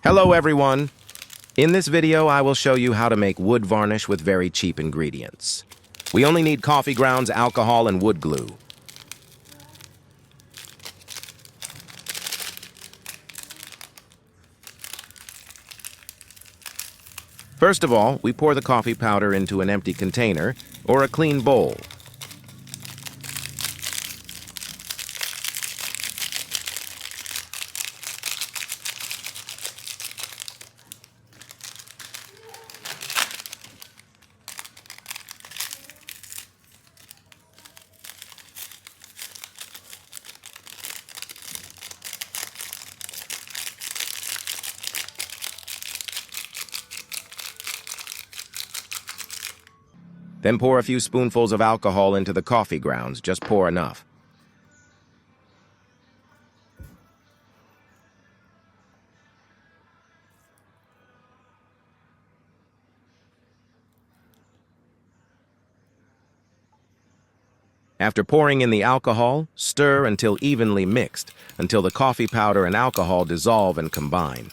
Hello everyone! In this video I will show you how to make wood varnish with very cheap ingredients. We only need coffee grounds, alcohol, and wood glue. First of all, we pour the coffee powder into an empty container or a clean bowl. Then pour a few spoonfuls of alcohol into the coffee grounds. Just pour enough. After pouring in the alcohol, stir until evenly mixed, until the coffee powder and alcohol dissolve and combine.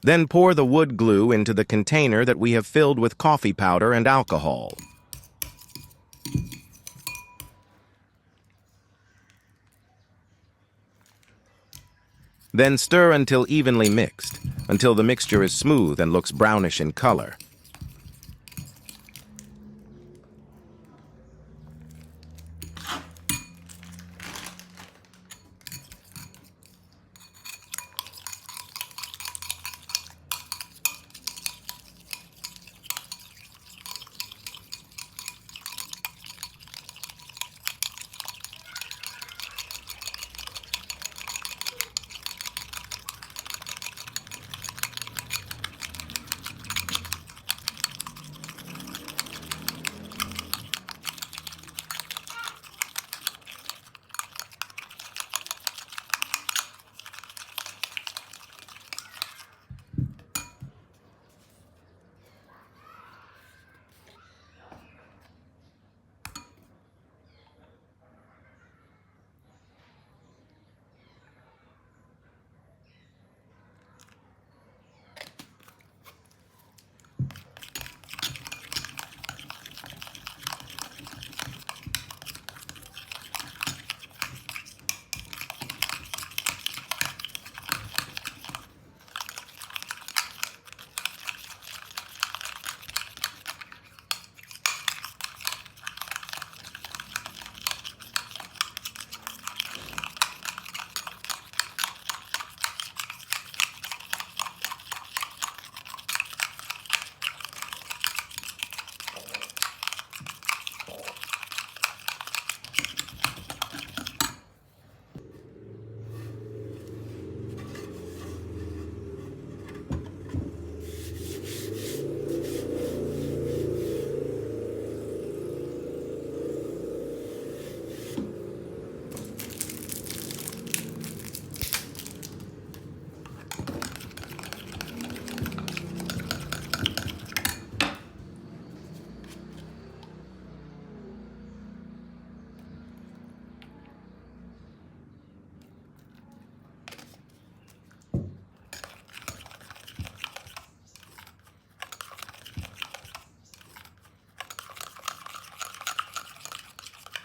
Then pour the wood glue into the container that we have filled with coffee powder and alcohol. Then stir until evenly mixed, until the mixture is smooth and looks brownish in color.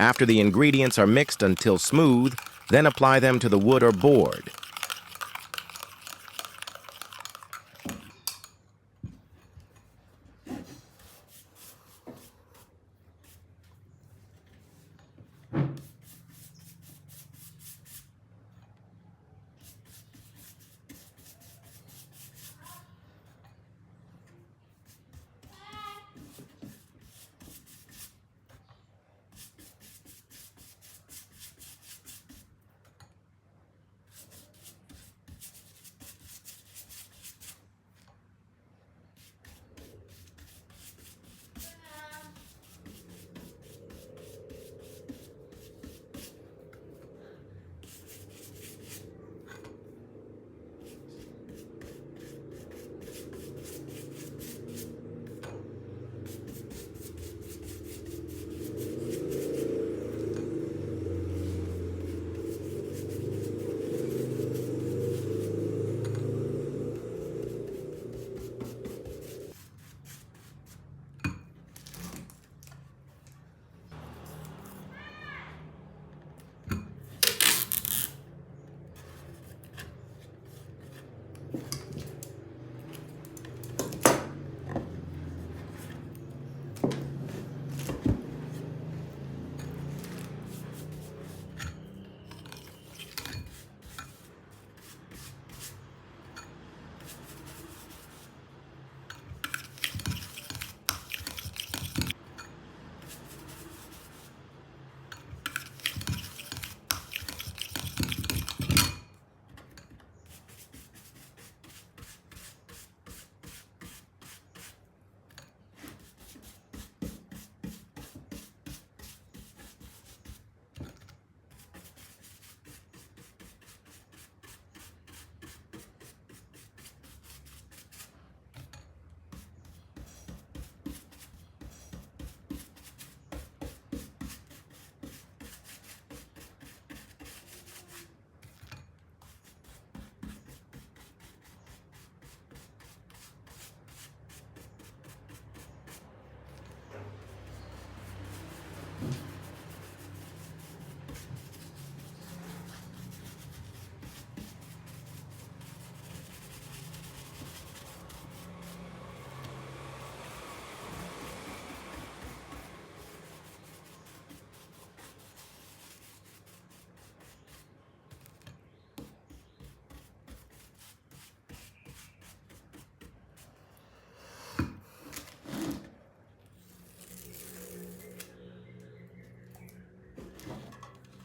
After the ingredients are mixed until smooth, then apply them to the wood or board.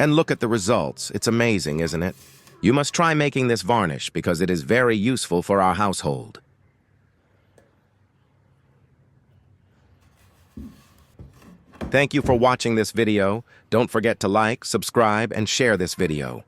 And look at the results. It's amazing, isn't it? You must try making this varnish because it is very useful for our household. Thank you for watching this video. Don't forget to like, subscribe, and share this video.